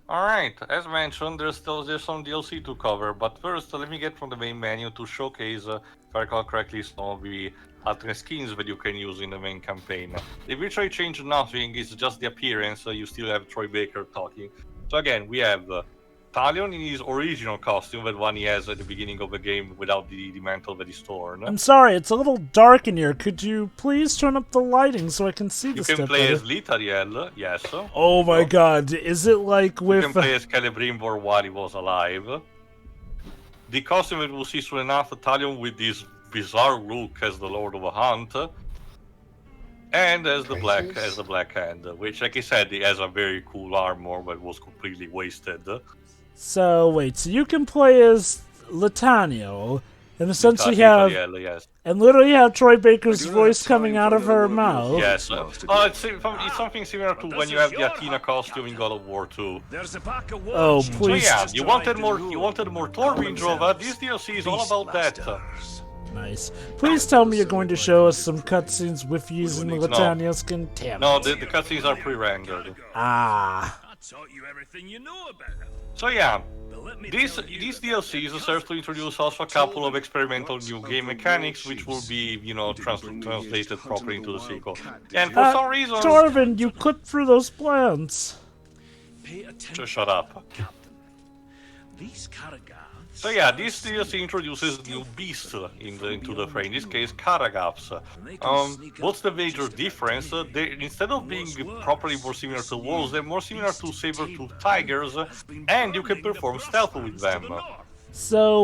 Alright, as mentioned, there's some DLC to cover, but first let me get from the main menu to showcase, if I recall correctly, some of the alternate skins that you can use in the main campaign. They virtually change nothing, it's just the appearance, you still have Troy Baker talking. So again, we have Talion in his original costume, that one he has at the beginning of the game without the mantle that is torn. I'm sorry, it's a little dark in here. Could you please turn up the lighting so I can see You this can stuff play better? as Litariel, yes. Oh my god, is it like You with... can play as Celebrimbor while he was alive. The costume that will see soon enough, Talion with this bizarre look as the Lord of a Hunt, and as the Black Hand, which, like I said, he has a very cool armor but was completely wasted. So, wait, so you can play as Latanio, and essentially have... Litariel, yes. And literally have Troy Baker's voice coming out of her mouth. Yes. It's something similar to when you have the Athena costume in God of War 2. Oh, So please. yeah, you wanted more Torvin Drova. This DLC is all about that. Nice. Please tell me you're going to show us some cutscenes with using the Latanio skin. Damn No, it. the cutscenes are pre-rendered. Ah. So yeah, these DLCs serve to introduce also a couple of experimental new game mechanics, which will be, translated properly into the sequel. And for some reason, Torvin, you clipped through those plants. just shut up. So yeah, this DLC introduces new beasts into the fray. In this case, Karagaps. What's the major difference? Instead of being properly more similar to wolves, they're more similar to saber-toothed tigers, and you can perform stealth with them. So,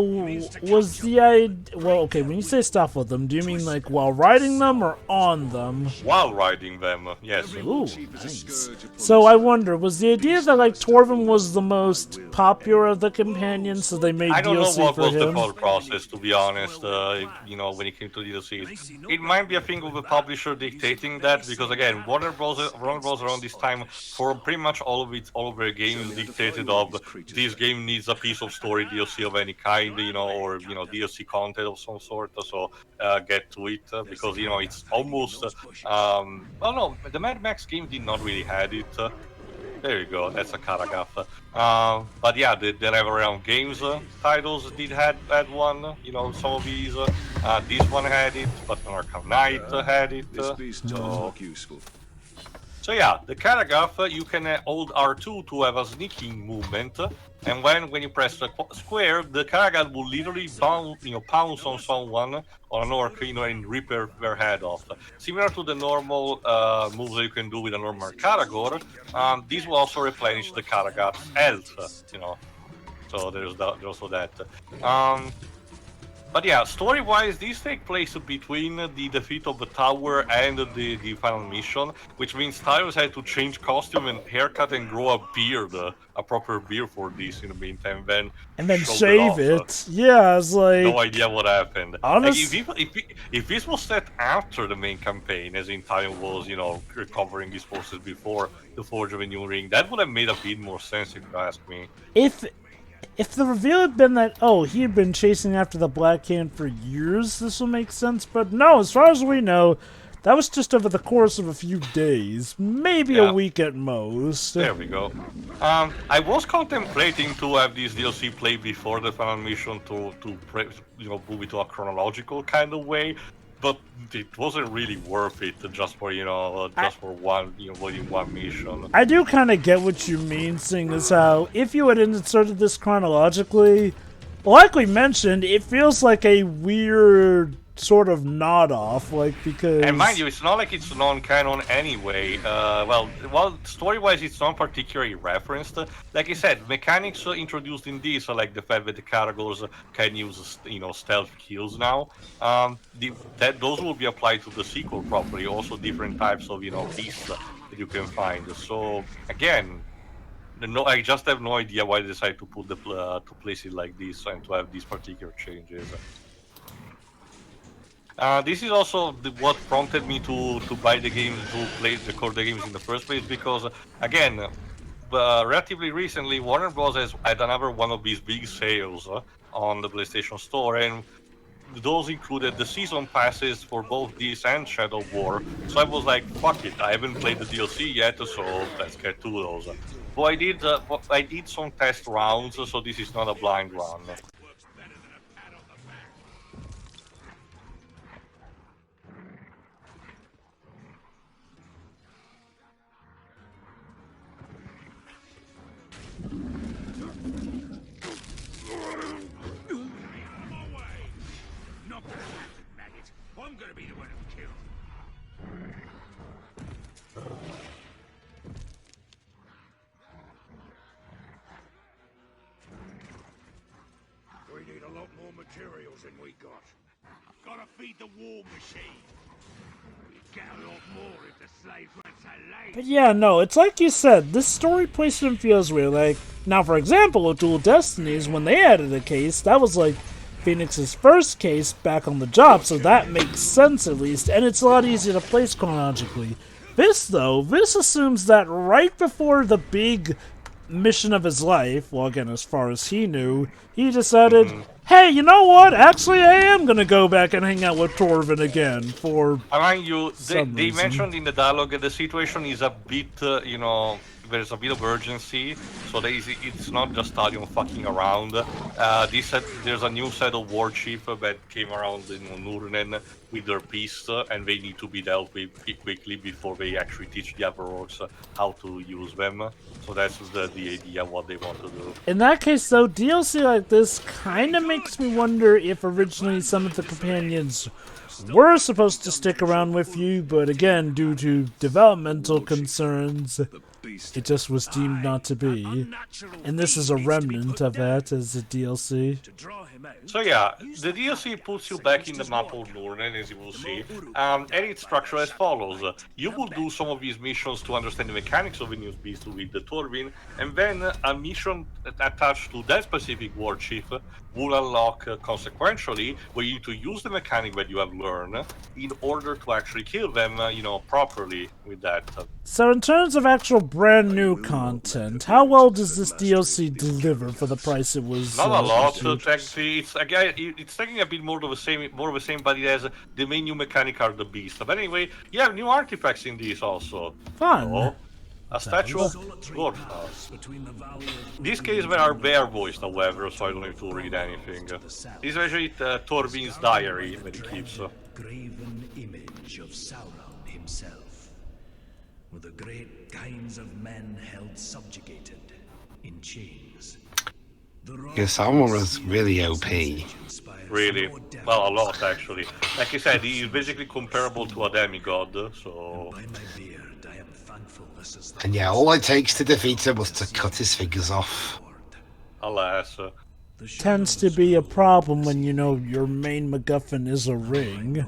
was the idea... Well, okay, when you say stuff with them, do you mean like while riding them or on them? While riding them, yes. Ooh, nice. So I wonder, was the idea that like Torvin was the most popular of the companions, so they made I don't DLC know what for was the him? thought process, to be honest, when it came to DLCs. It might be a thing of the publisher dictating that, because again, Warner Bros. Around this time, for pretty much all of their games, dictated of this game needs a piece of story DLC of any kind, or DLC content of some sort. So get to it, because it's almost. Well, no, the Mad Max game did not really had it. There you go, that's a Karagaf. But yeah, the NetherRealm Games titles did had one. Some of these. This one had it, but Arkham Knight had it. So yeah, the Karagaf, you can hold R2 to have a sneaking movement, and when you press the square, the Karagaf will literally pounce on someone, on an orc, and rip their head off. Similar to the normal moves that you can do with a normal Karagor, this will also replenish the Karagaf's health, So there's also that. But yeah, story-wise, these take place between the defeat of the tower and the final mission, which means Tyros had to change costume and haircut and grow a beard, a proper beard for this in the meantime, And then showed shave it off. it. Yeah, it's like... No idea what happened. Honest... If this was set after the main campaign, as in time was, recovering his forces before the Forge of a New Ring, that would have made a bit more sense if you ask me. If the reveal had been that, oh, he had been chasing after the Black Hand for years, this would make sense. But no, as far as we know, that was just over the course of a few days, maybe a week at most. There we go. I was contemplating to have this DLC play before the final mission to move it to a chronological kind of way, but it wasn't really worth it just for one mission. I do kind of get what you mean, seeing as how if you had inserted this chronologically, like we mentioned, it feels like a weird sort of nod off, because... And mind you, it's not like it's non-canon anyway. Story-wise, it's not particularly referenced. Like I said, mechanics introduced in this, like the fact that the characters can use, stealth kills now. Those will be applied to the sequel properly. Also, different types of, beasts that you can find. So again, I just have no idea why they decided to put to place it like this and to have these particular changes. This is also what prompted me to buy the game, to play the core games in the first place, because, again, relatively recently, Warner Bros. Has had another one of these big sales on the PlayStation Store, and those included the season passes for both this and Shadow War. So I was like, fuck it, I haven't played the DLC yet, so let's get to those. Well, I did some test rounds, so this is not a blind run. I'm gonna be the one who kills. We need a lot more materials than we got. Gotta feed the war machine. We'd get a lot more if the slaves weren't so late. But yeah, no, it's like you said, this story placement feels weird. Like, now for example, with Dual Destinies, when they added a case, that was like Phoenix's first case back on the job, so that makes sense at least, and it's a lot easier to place chronologically. This, though, this assumes that right before the big mission of his life, well, again, as far as he knew, he decided, hey, you know what? Actually, I am gonna go back and hang out with Torvin again for I mean, they reason. mentioned in the dialogue that the situation is a bit, you know, there's a bit of urgency, so it's not just Talion fucking around. There's a new set of warchiefs that came around in Núrnen with their beasts, and they need to be dealt with quickly before they actually teach the other orcs how to use them. So that's the idea of what they want to do. In that case, though, DLC like this kind of makes me wonder if originally some of the companions were supposed to stick around with you, but again, due to developmental concerns, it just was deemed not to be. And this is a remnant of that as a DLC. So yeah, the DLC puts you back in the map of Núrnen, as you will see, and it's structured as follows. You will do some of these missions to understand the mechanics of the new beast with the Torvin, and then a mission attached to that specific warchief will unlock consequentially, where you need to use the mechanic that you have learned in order to actually kill them, you know, properly with that. So in terms of actual brand new content, how well does this DLC deliver for the price it was? Not a lot. issued? Actually, it's taking a bit more of the same, but it has the main new mechanic are the beast. But anyway, you have new artifacts in this also. Fun. So, a statue of Dwarf. These cases are bear voiced, however, so I don't have to read anything. This is actually Torvin's diary that he keeps. Graven image of Sauron himself, with the great kinds of men held subjugated in chains. Yeah, Sauron was really OP. Really? Well, a lot actually. Like I said, he is basically comparable to a demigod, so... By my beard, I am thankful this is the And yeah, all it takes to defeat him was to cut his fingers off. Alas. Tends to be a problem when you know your main MacGuffin is a ring.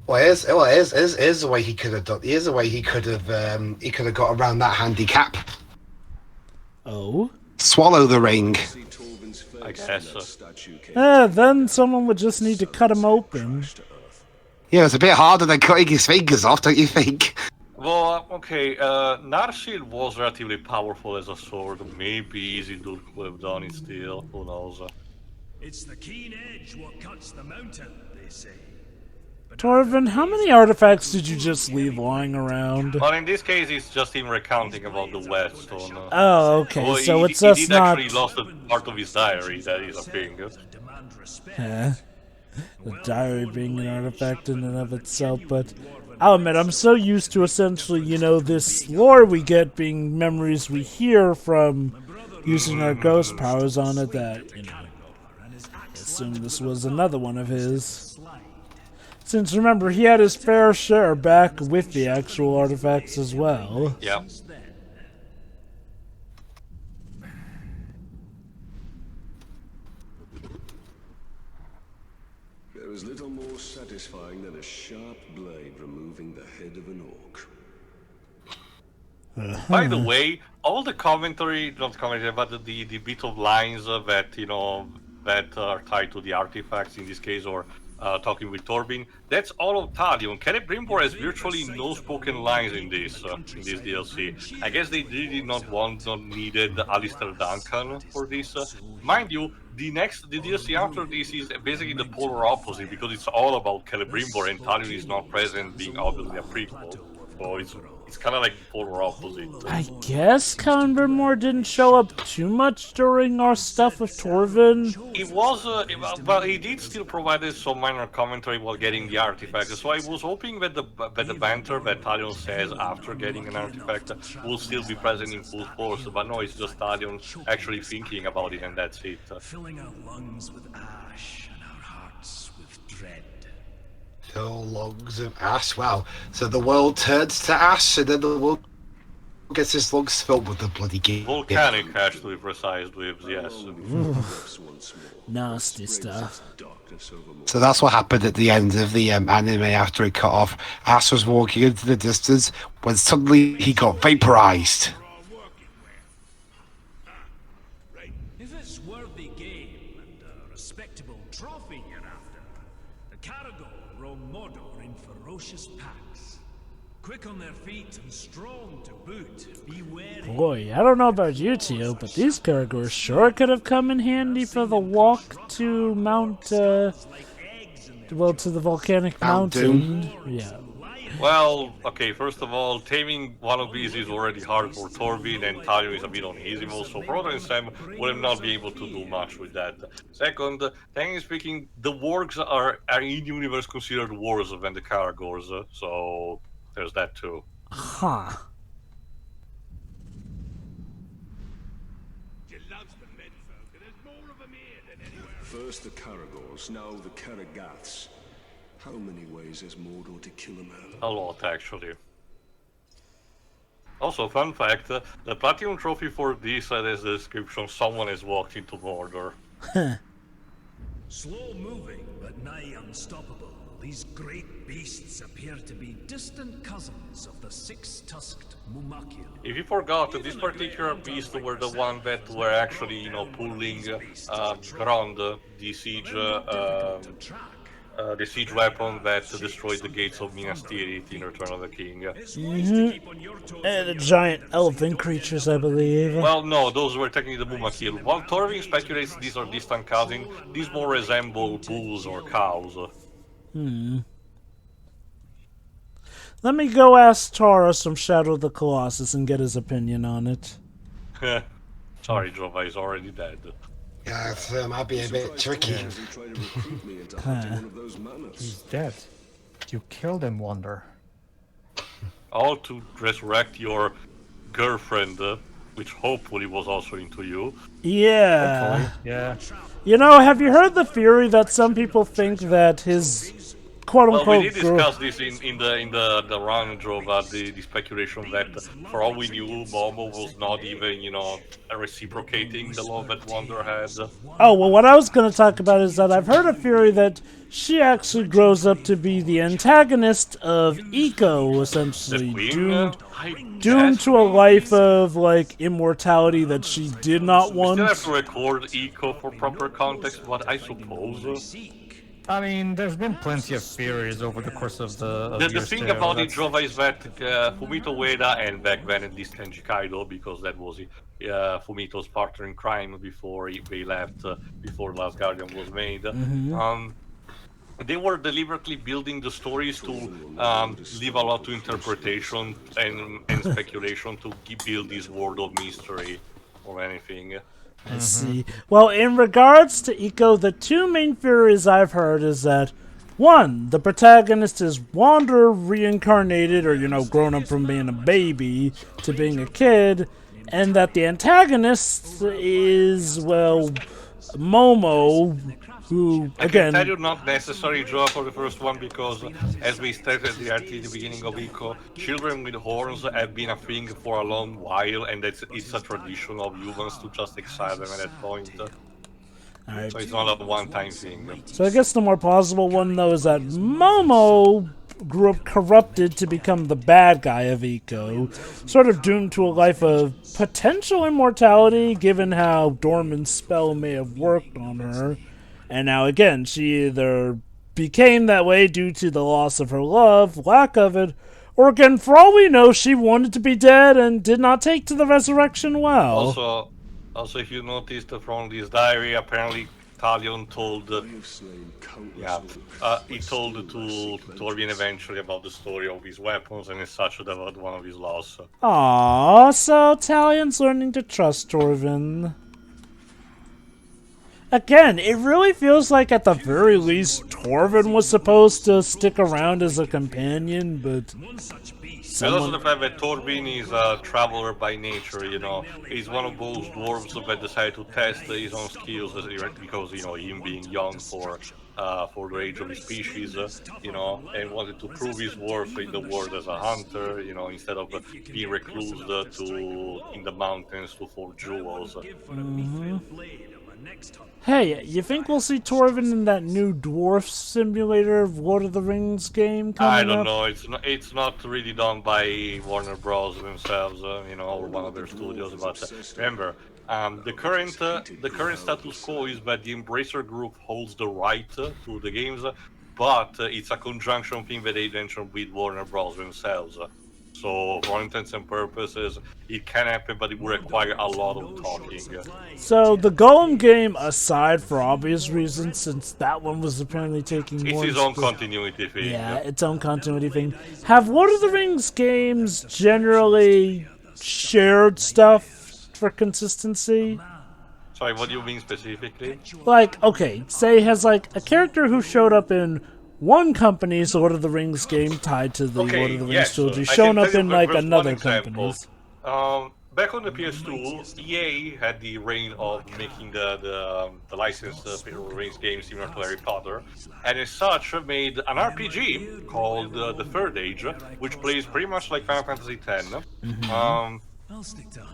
Well, here's the way he could have done. Here's the way he could have got around that handicap. Oh? Swallow the ring. I guess. Then someone would just need to cut him open. Yeah, it's a bit harder than cutting his fingers off, don't you think? Well, okay, Narsil was relatively powerful as a sword. Maybe Isildur could have done it still, who knows. It's the keen edge what cuts the mountain, they say. Torvin, how many artifacts did you just leave lying around? But in this case, it's just him recounting about the whetstone. Oh, okay, Well, so he it's just did not... actually lost a part of his diary, that is a thing. The diary being an artifact in and of itself, but I'll admit, I'm so used to essentially, you know, this lore we get being memories we hear from using our ghost powers on it that, you know, I assume this was another one of his. Since, remember, he had his fair share back with the actual artifacts as well. Yeah. There is little more satisfying than a sharp blade removing the head of an orc. By the way, all the commentary, not commentary, but the bit of lines that, you know, that are tied to the artifacts in this case, or talking with Torvin, that's all of Talion. Celebrimbor has virtually no spoken lines in this DLC. I guess they really not needed Alistair Duncan for this. Mind you, the DLC after this is basically the polar opposite, because it's all about Celebrimbor and Talion is not present, being obviously a prequel. So it's It's kind of like the polar opposite. I guess Cumbermore didn't show up too much during our stuff with Torvin. It was, well, he did still provided some minor commentary while getting the artifact. So I was hoping that the banter that Talion says after getting an artifact will still be present in full force. But no, it's just Talion actually thinking about it, and that's it. Filling our lungs with ash and our hearts with dread. Fill lungs of ash. Wow. So the world turns to ash, and then the world gets his lungs filled with the bloody game. Volcanic ash, to be precise, with yes. Nasty stuff. So that's what happened at the end of the anime after it cut off. Ash was walking into the distance when suddenly he got vaporized. If it's worthy game and a respectable trophy you're after, the Caragor roam Mordor in ferocious packs. Quick on their feet and strong to boot. Be wary. Boy, I don't know about you two, but these Caragors sure could have come in handy for the walk to Mount, well, to the volcanic mountain. Yeah. Well, okay, first of all, taming one of these is already hard for Torvin, and Talion is a bit on easy mode, so Frodo and Sam will not be able to do much with that. Second, technically speaking, the wargs are in-universe considered worse than the Caragors, so there's that too. Huh. First the Caragors, now the Caragaths. How many ways has Mordor to kill them all? A lot, actually. Also, fun fact, the Platinum Trophy for this has the description, someone has walked into Mordor. Slow moving, but nigh unstoppable, these great beasts appear to be distant cousins of the six-tusked Mumakil. If you forgot, this particular beast were the one that were actually, pulling around the siege weapon that destroyed the gates of Minas Tirith in Return of the King. And the giant elephant creatures, I believe. Well, no, those were technically the Mumakil. While Torvin speculates these are distant cousins, these more resemble bulls or cows. Let me go ask Taurus from Shadow of the Colossus and get his opinion on it. Sorry, Jova is already dead. Yeah, it might be a bit tricky. He's dead. You killed him, Wonder. All to resurrect your girlfriend, which hopefully was also into you. Yeah. Hopefully, yeah. You know, have you heard the theory that some people think that his quote-unquote Well, we did discuss this in the run, Jova, the speculation that for all we knew, Momo was not even, reciprocating the love that Wonder had. Oh, well, what I was going to talk about is that I've heard a theory that she actually grows up to be the antagonist of Eco, essentially, doomed to a life of, immortality that she did not want. We still have to record Eco for proper context, but I suppose... I mean, there's been plenty of theories over the course of the The years thing there, about it, Jova, is that Fumito Ueda, and back then at least Kenji Kaido, because that was Fumito's partner in crime before they left, before Last Guardian was made, they were deliberately building the stories to leave a lot to interpretation and speculation to build this world of mystery or anything. I see. Well, in regards to Eco, the two main theories I've heard is that, one, the protagonist is Wander reincarnated or, grown up from being a baby to being a kid, and that the antagonist is, well, Momo, who, again... I can tell you not necessary, Joe, for the first one, because as we stated at the beginning of Eco, children with horns have been a thing for a long while, and it's a tradition of humans to just exile them at that point. Right. So it's not a one-time thing. So I guess the more plausible one, though, is that Momo grew up corrupted to become the bad guy of Eco, sort of doomed to a life of potential immortality, given how Dorman's spell may have worked on her. And now, again, she either became that way due to the loss of her love, lack of it, or again, for all we know, she wanted to be dead and did not take to the resurrection well. Also, if you noticed from this diary, apparently Talion told, I have slain countless yeah, warriors. he told to Torvin eventually about the story of his weapons, and as such, that was one of his laws. Aww, so Talion's learning to trust Torvin. Again, it really feels like at the very least Torvin was supposed to stick around as a companion, but There's also the fact that Torvin is a traveler by nature, you know. He's one of those dwarves that decided to test his own skills because, you know, him being young for the age of his species, you know, and wanted to prove his worth in the world as a hunter, you know, instead of being reclused in the mountains to forge jewels. hey, you think we'll see Torvin in that new Dwarf simulator of Lord of the Rings game coming I don't up? know. It's not really done by Warner Bros. Themselves, you know, or one of their studios. But remember, the current status quo is that the Embracer Group holds the right to the games, but it's a conjunction thing that they mentioned with Warner Bros. Themselves. So, for all intents and purposes, it can happen, but it would require a lot of talking. So, the Golem game, aside for obvious reasons, since that one was apparently taking It's more... his own continuity thing. Yeah, its own continuity thing. Have Lord of the Rings games generally shared stuff for consistency? Sorry, what do you mean specifically? Like, okay, say has like a character who showed up in one company's Lord of the Rings game tied to the Okay, Lord of the Rings yes, trilogy, I shown can up tell in you like there's one another example. company's. Back on the PS2, EA had the reign of making the licensed Rings game similar to Harry Potter, and as such made an RPG called The Third Age, which plays pretty much like Final Fantasy X.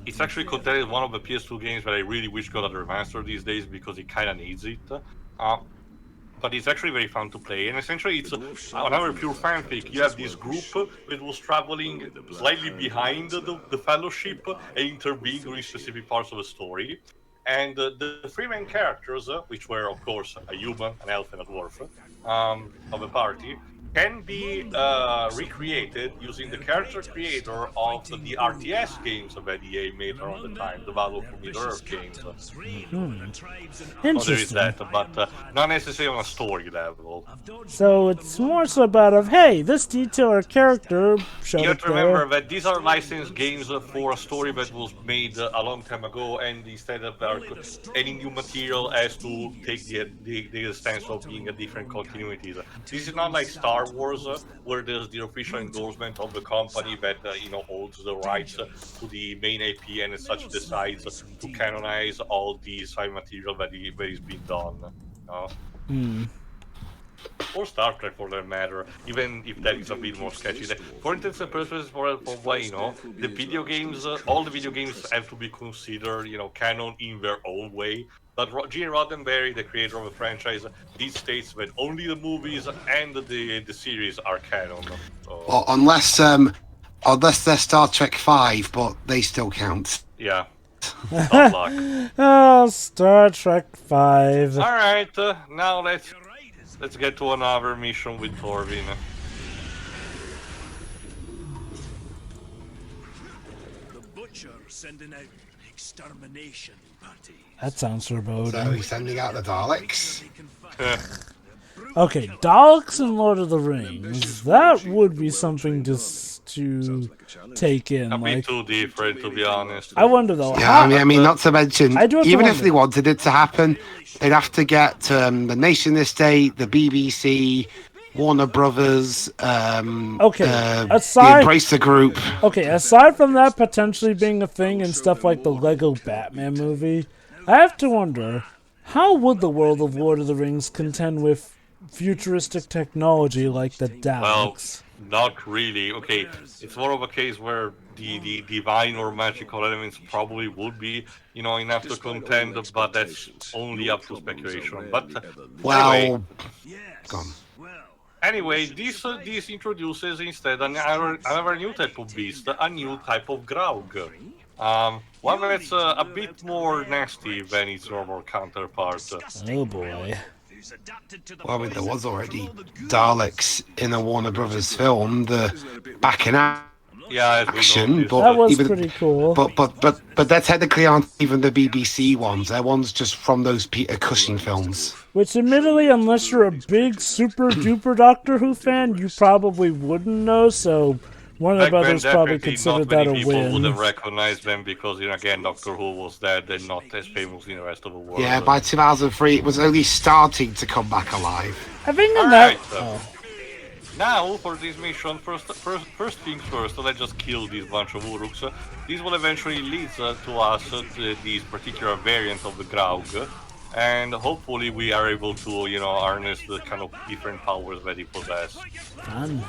It's actually considered one of the PS2 games that I really wish got a remaster these days because it kind of needs it. But it's actually very fun to play, and essentially it's another pure fanfic. You have this group that was traveling slightly behind the Fellowship and intervening during specific parts of the story. And the three main characters, which were, of course, a human, an elf, and a dwarf of the party, can be recreated using the character creator of the RTS games that EA made around the time, the Battle for Middle-earth games. So there is Interesting. that, but not necessarily on a story level. So it's more so about of, hey, this detail or character showed You up have to remember there. that these are licensed games for a story that was made a long time ago, and instead of any new material has to take the stance of being a different continuities. This is not like Star Wars, where there's the official endorsement of the company that you know holds the rights to the main IP and as such decides to canonize all the side material that is being done. Or Star Trek for that matter, even if that is a bit more sketchy. For intents and purposes, for why, you know, the video games, all the video games have to be considered, you know, canon in their own way. But Gene Roddenberry, the creator of the franchise, did states that only the movies and the series are canon. So, Well, unless they're Star Trek 5, but they still count. yeah. Tough luck. Oh, Star Trek 5. All right, now let's get to another mission with Torvin. The Butcher sending out extermination parties. That sounds foreboding. So he's sending out the Daleks. Okay, Daleks and Lord of the Rings. That would be something just to take in. A bit Like, too different, to be honest. I wonder though. Yeah, I mean, not to mention, I do have to even if wonder. they wanted it to happen, they'd have to get the Nation Estate, the BBC, Warner Brothers, Okay, the aside Embracer Group. Okay, aside from that potentially being a thing and stuff like the Lego Batman movie, I have to wonder, how would the world of Lord of the Rings contend with futuristic technology like the Well, Daleks? not really. Okay, it's more of a case where the divine or magical elements probably would be, you know, enough to contend, but that's only up to speculation. But Well, gone. anyway, this introduces instead another new type of beast, a new type of Graug. One that's a bit more nasty than its normal counterpart. Oh boy. Well, I mean, there was already Daleks in a Warner Brothers film, the Bacchanal Yeah, as we action, noticed. but That was even, pretty cool. but they technically aren't even the BBC ones. They're ones just from those Peter Cushing films. Which, admittedly, unless you're a big, super duper Doctor Who fan, you probably wouldn't know. So Warner Back then, Brothers probably definitely considered not that many a people would win. have recognized them because, you know, again, Doctor Who was dead and not as famous in the rest of the world. Yeah, by 2003, it was only starting to come back alive. I think in Alright, that. now for this mission, first things first, let's just kill this bunch of Uruks. This will eventually lead to us to this particular variant of the Graug, and hopefully we are able to, you know, harness the kind of different powers that he possesses. Fun.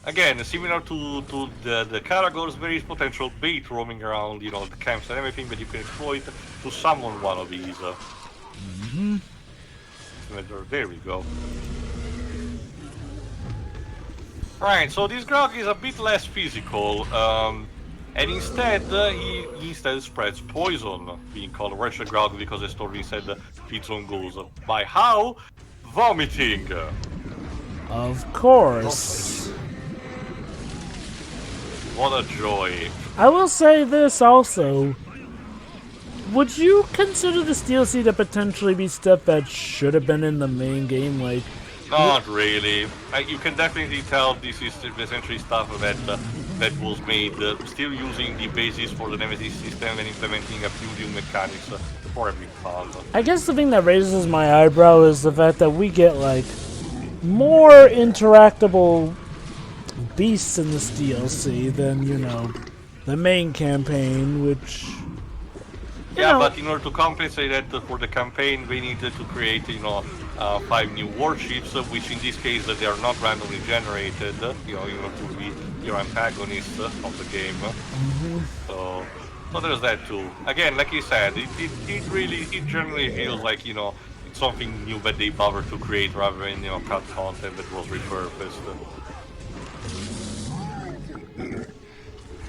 Again, similar to the Karagors, there is potential bait roaming around, you know, the camps and everything that you can exploit to summon one of these. There we go. Right, so this Grog is a bit less physical, and instead he spreads poison, being called Wretched Grog because as Torvin said, feeds on ghouls. By how? Vomiting! Of course. What a joy. I will say this also. Would you consider this DLC to potentially be stuff that should have been in the main game? Like, Not really. You can definitely tell this is essentially stuff that that was made still using the basis for the Nemesis system and implementing a few new mechanics for every fun. I guess the thing that raises my eyebrow is the fact that we get, like, more interactable beasts in this DLC than, you know, the main campaign, which... Yeah, but in order to compensate that for the campaign, we needed to create, you know, 5 new warchiefs, which in this case they are not randomly generated, you know, to be your antagonist of the game. So there's that too. Again, like you said, it generally feels like, you know, it's something new that they bothered to create rather than, you know, cut content that was repurposed.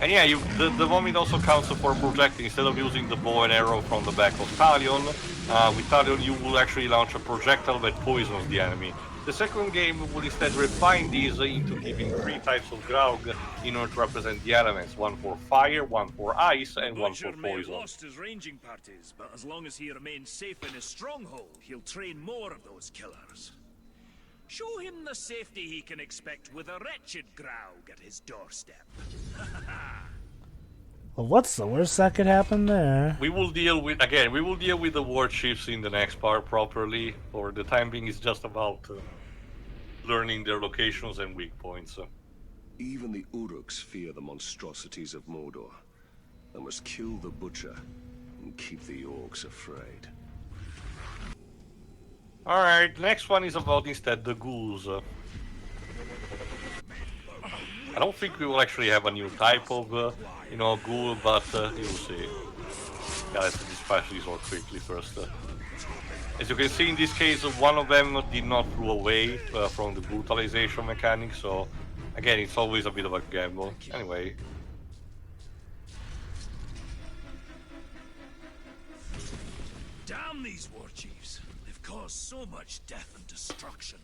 And yeah, the vomit also counts for projecting. Instead of using the bow and arrow from the back of Talion, with Talion you will actually launch a projectile that poisons the enemy. The second game will instead refine these into giving 3 types of Graug in order to represent the elements. 1 for fire, 1 for ice, and 1 for Butcher may have poison. lost his ranging parties, but as long as he remains safe in his stronghold, he'll train more of those killers. Show him the safety he can expect with a wretched Graug at his doorstep. Well, what's the worst that could happen there? We will deal with the warchiefs in the next part properly. For the time being, it's just about learning their locations and weak points. Even the Uruks fear the monstrosities of Mordor. I must kill the butcher and keep the orcs afraid. Alright, next one is about instead the ghouls. I don't think we will actually have a new type of, you know, ghoul, but you'll see. Yeah, let's dispatch these all quickly first. As you can see in this case, one of them did not throw away from the brutalization mechanic, so again, it's always a bit of a gamble. Anyway. Damn these warchiefs. They've caused so much death and destruction.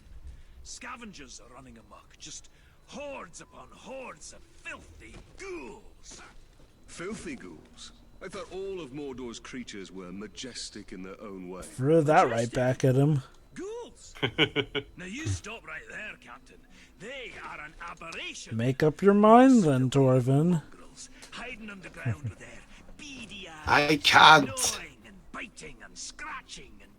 Scavengers are running amok, just hordes upon hordes of filthy ghouls. Filthy ghouls? I thought all of Mordor's creatures were majestic in their own way. Threw that right back at him. Ghouls? Now you stop right there, Captain. They are an aberration. Make up your mind then, Torvin. Hiding underground with their beady eyes. I can't. Gnawing and biting and scratching and...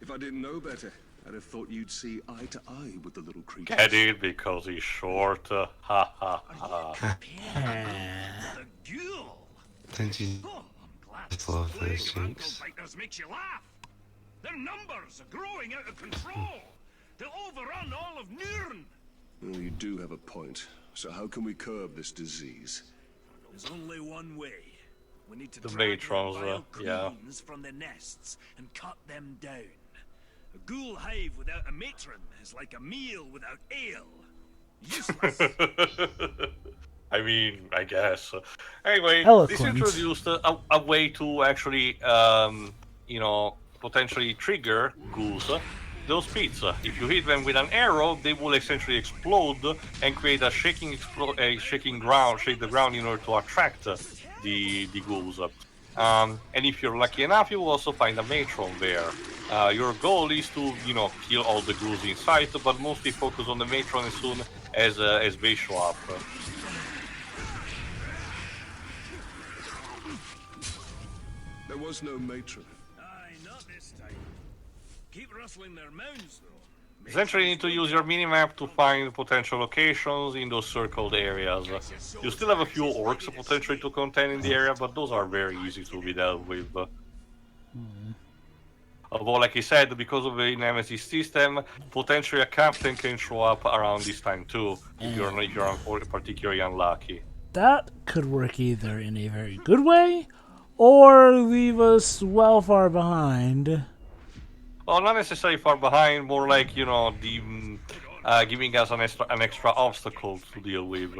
If I didn't know better, I'd have thought you'd see eye to eye with the little creatures. Get it because he's short. Ha ha ha. The ghoul. Don't you Oh, I'm glad just love plague those of ankle shapes? biters makes you laugh. Their numbers are growing out of control. They'll overrun all of Núrnen. Well, you do have a point. So how can we curb this disease? There's only one way. We need to The drag matrons, their vile yeah. queens from their nests and cut them down. A ghoul hive without a matron is like a meal without ale. Useless. I mean, I guess. Anyway, Eloquent. this introduced a way to actually, you know, potentially trigger ghouls those pits. If you hit them with an arrow, they will essentially explode and create a shake the ground in order to attract the ghouls. And if you're lucky enough, you will also find a matron there. Your goal is to, kill all the ghouls in sight, but mostly focus on the matron as soon as they show up. There was no matron. Aye, not this time. Keep rustling their mounds, though. Essentially, you need to use your minimap to find potential locations in those circled areas. You still have a few orcs potentially to contend in the area, but those are very easy to be dealt with. Although, like I said, because of the Nemesis system, potentially a captain can show up around this time too, if you're particularly unlucky. That could work either in a very good way, or leave us well far behind. Well, not necessarily far behind, more like, giving us an extra obstacle to deal with.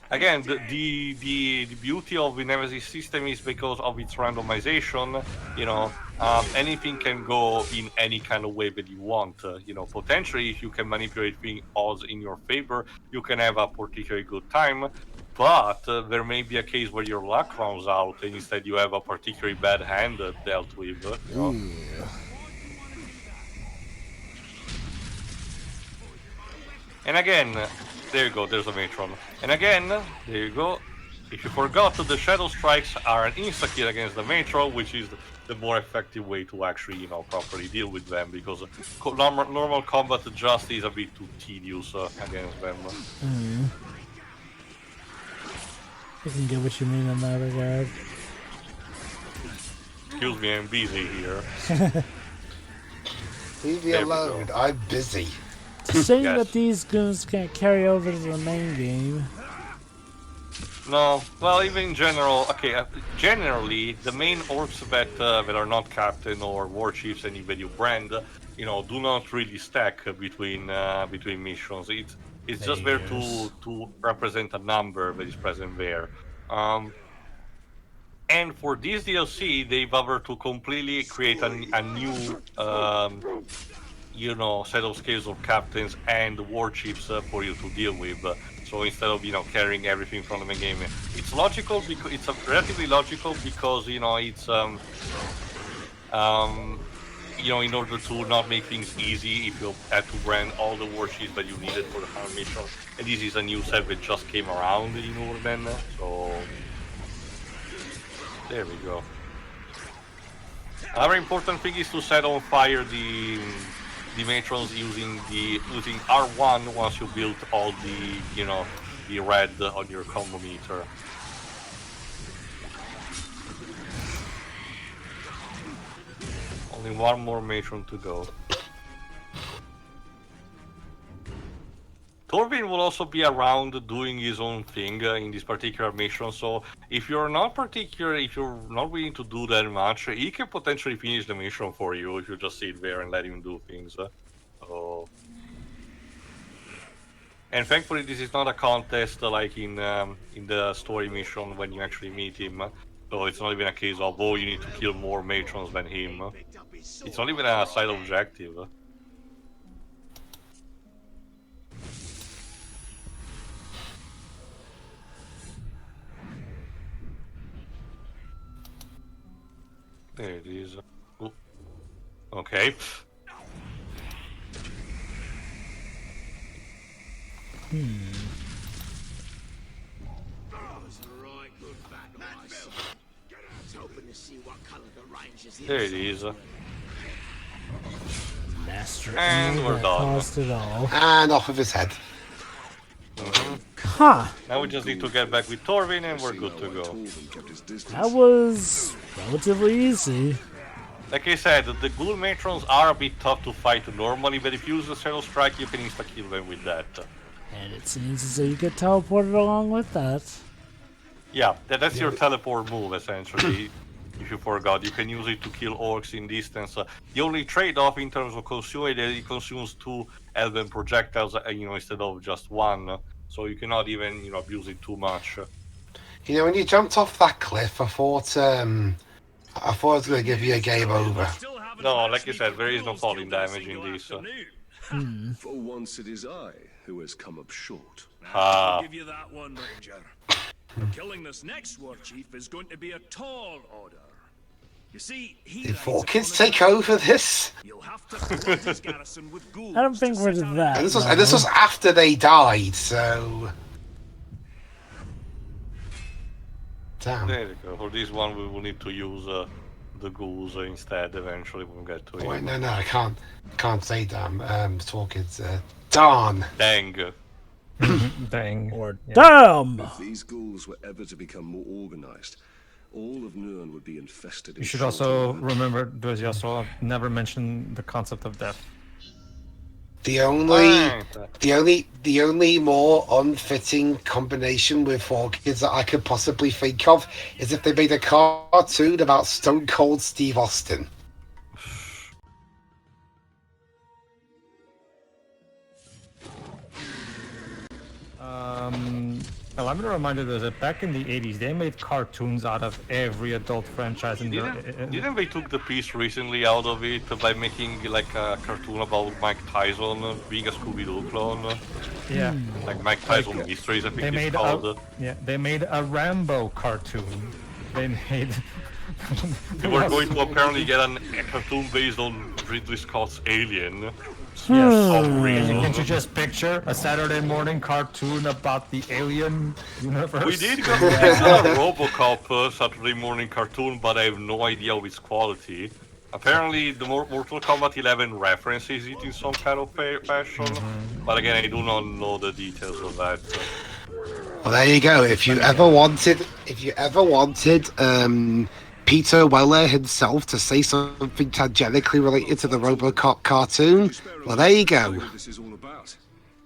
Again, the beauty of the Nemesis system is because of its randomization, anything can go in any kind of way that you want. Potentially, if you can manipulate odds in your favor, you can have a particularly good time. But there may be a case where your luck runs out and instead you have a particularly bad hand dealt with. And again, there you go, there's a matron. And again, there you go. If you forgot, the shadow strikes are an insta-kill against the matron, which is the more effective way to actually, properly deal with them, because normal combat just is a bit too tedious against them. I can get what you mean in that regard. Excuse me, I'm busy here. Leave me alone, I'm busy. Saying that these goons can't carry over to the main game. No, well, even in general, generally, the main orcs that are not captain or warchiefs and even you brand, do not really stack between missions. It's just there to represent a number that is present there. And for this DLC, they've offered to completely create a new set of scales of captains and warchiefs for you to deal with. So instead of carrying everything from the main game, it's logical because it's relatively logical because it's in order to not make things easy if you had to brand all the warships that you needed for the final mission. And this is a new set that just came around in Núrnen, so there we go. Another important thing is to set on fire the matrons using R1 once you build all the red on your combo meter. Only one more matron to go. Torvin will also be around doing his own thing in this particular mission, so if you're not willing to do that much, he can potentially finish the mission for you if you just sit there and let him do things. And thankfully this is not a contest like in the story mission when you actually meet him, so it's not even a case of, oh, you need to kill more matrons than him. It's not even a side objective. There it is. Ooh. Okay. There it is. Master And we're done. Caused it all. And off of his head. Huh. Now we just need to get back with Torvin and we're good to go. That was relatively easy. Like I said, the ghoul matrons are a bit tough to fight normally, but if you use the Shadow Strike, you can insta-kill them with that. And it seems as though you get teleported along with that. Yeah, that's your teleport move, essentially. If you forgot, you can use it to kill orcs in distance. The only trade-off in terms of consuming it, it consumes 2 elven projectiles, instead of just 1. So you cannot even, abuse it too much. When you jumped off that cliff, I thought I was going to give you a game over. haven't No, like actually you said, there is no proposed falling till a damage in single this. afternoon. For once it is I who has come up short. I'll give you that one, Ranger. Killing this next war chief is going to be a tall order. You see, he Did rides four upon kids a take dragon. over this? You'll have to flood his garrison with ghouls I don't think to we're set to out that. And an this was after they died, so damn. There you go. For this one, we will need to use the ghouls instead. Eventually, when we get to Oh, wait, it. no, I can't say damn. Four kids. Darn. Dang. Dang. Or damn! If these ghouls were ever to become more organized, all of Núrnen would be infested. You should also remember, Does you also never mention the concept of death. The only more unfitting combination with four kids that I could possibly think of is if they made a cartoon about Stone Cold Steve Austin. Well, I'm gonna remind you that back in the 80s, they made cartoons out of every adult franchise in Didn't they took the piece recently out of it by making like a cartoon about Mike Tyson being a Scooby-Doo clone? Yeah. Like Mike Tyson Mysteries, I They think made it's called. they made a Rambo cartoon. They made. We were going to apparently get a cartoon based on Ridley Scott's Alien. Yes. Some reason. Can't you just picture a Saturday morning cartoon about the alien universe? We did got a RoboCop Saturday morning cartoon, but I have no idea of its quality. Apparently, the Mortal Kombat 11 references it in some kind of fashion, but again, I do not know the details of that. Well, there you go. If you ever wanted, Peter Weller himself to say something tangentically related to the RoboCop cartoon, well, there you go. This is all about.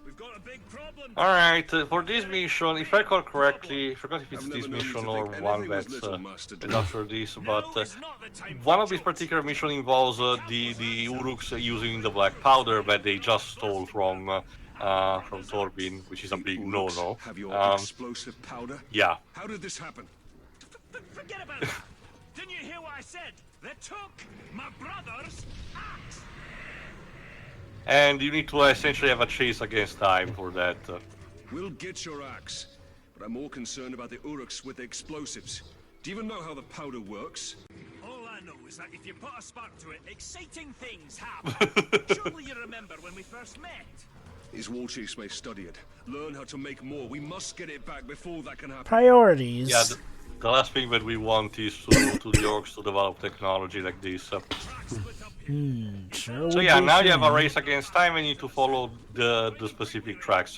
We've got a big problem. Alright, for this mission, if I recall correctly, I forgot if it's I've this never known you mission to or think one anything was that's little, Master after this, but No, it's not the time one for of these jokes. particular mission involves the Uruks using the black powder that they just stole from Torvin, which is a big no-no. Have your explosive powder? Yeah. How did this happen? Forget about that. Didn't you hear what I said? They took my brother's axe. And you need to essentially have a chase against time for that. We'll get your axe, but I'm more concerned about the Uruks with the explosives. Do you even know how the powder works? All I know is that if you put a spark to it, exciting things happen. Surely you remember when we first met. These warchiefs may study it, learn how to make more. We must get it back before that can happen. Priorities. Yeah, the last thing that we want is to the orcs to develop technology like this. Sure So would yeah, be now you have a fun. race against time and you need to follow the specific tracks.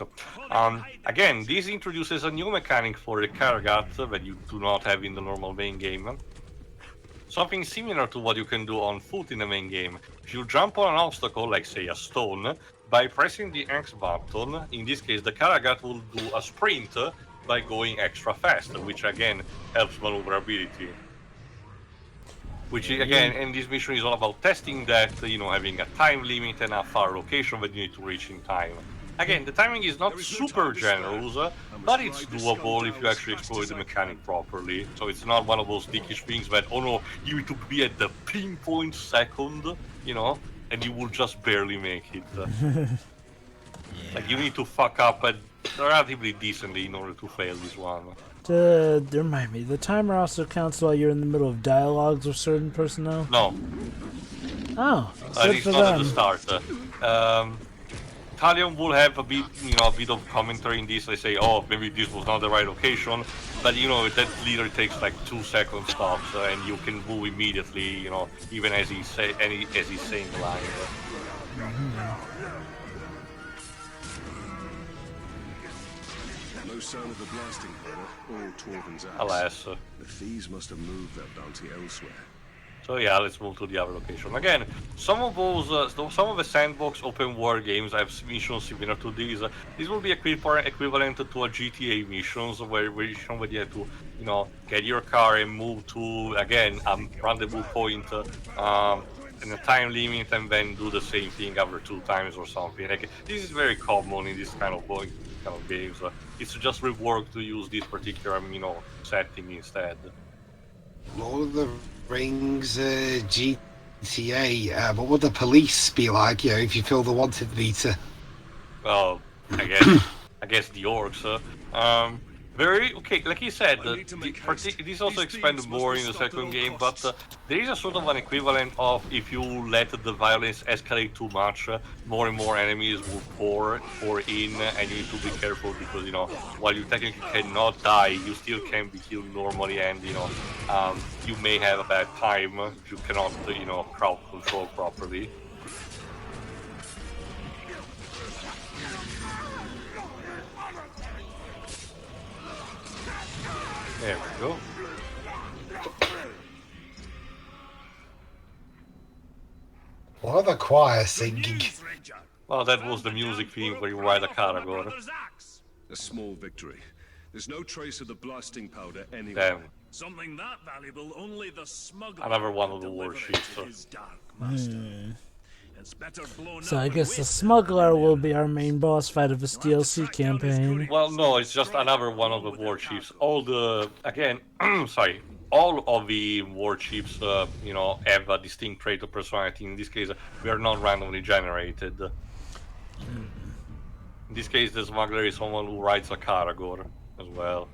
Again, this introduces a new mechanic for the Kargat that you do not have in the normal main game. Something similar to what you can do on foot in the main game. If you jump on an obstacle, like say a stone, by pressing the X button, in this case the Kargat will do a sprint by going extra fast, which again helps maneuverability. Which again, and this mission is all about testing that, having a time limit and a far location that you need to reach in time. Again, the timing is not super generous, but it's doable if you actually exploit the mechanic properly. So it's not one of those dickish things that, oh no, you need to be at the pinpoint second, and you will just barely make it. Like you need to fuck up relatively decently in order to fail this one. Remind me, the timer also counts while you're in the middle of dialogues with certain personnel? No, Oh, at good least for not at them. the start. Talion will have a bit of commentary in this. They say, oh, maybe this was not the right location, but that literally takes like 2 second stops, and you can move immediately, even as he's saying the line. No sound of the blasting powder or Torvin's axe. Alas. The thieves must have moved their bounty elsewhere. So yeah, let's move to the other location. Again, some of the sandbox open world games have missions similar to these. These will be equivalent to a GTA missions where you have to, get your car and move to, again, a rendezvous point in a time limit, and then do the same thing over 2 times or something. Like, this is very common in this kind of games. It's just reworked to use this particular, setting instead. Lord of the Rings, GTA, what would the police be like, you know, if you fill the wanted meter? Well, I guess the orcs. Very okay. Like you said, it is also expanded more in the second game, but there is a sort of an equivalent of if you let the violence escalate too much, more and more enemies will pour in, and you need to be careful because while you technically cannot die, you still can be killed normally, and you may have a bad time if you cannot crowd control properly. There we go. What are the choir singing? Well, that was the music theme where you ride a Caragor. A small victory. There's no trace of the blasting powder anywhere. Damn. Something that valuable only the smuggler. Another one of could the deliver warships. to his dark master. It's better blown So up I and guess the wasted smuggler than will nearly. be our main boss fight of this DLC campaign. Well, no, it's just another one of the warships. All the sorry, all of the warships, have a distinct trait of personality. In this case, we are not randomly generated. In this case, the smuggler is someone who rides a Caragor as well.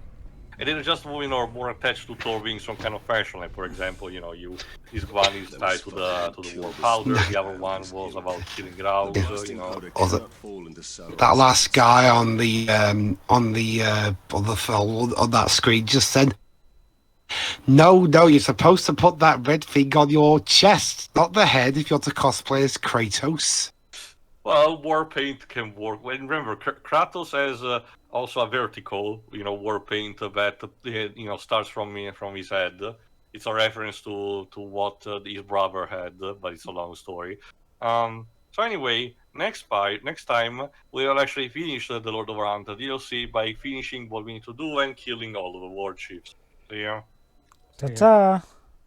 And they're just more attached to Torvin some kind of fashion. Like for example, this one is tied to the war powder. The other one was about killing growls. That last guy on that screen just said, "No, you're supposed to put that red thing on your chest, not the head. If you're to cosplay as Kratos." Well, war paint can work. Well, remember, Kratos has also a vertical, war paint that starts from his head. It's a reference to what his brother had, but it's a long story. So anyway, next time we'll actually finish the Lord of Arm DLC by finishing what we need to do and killing all of the warships. See ya. Ta-ta!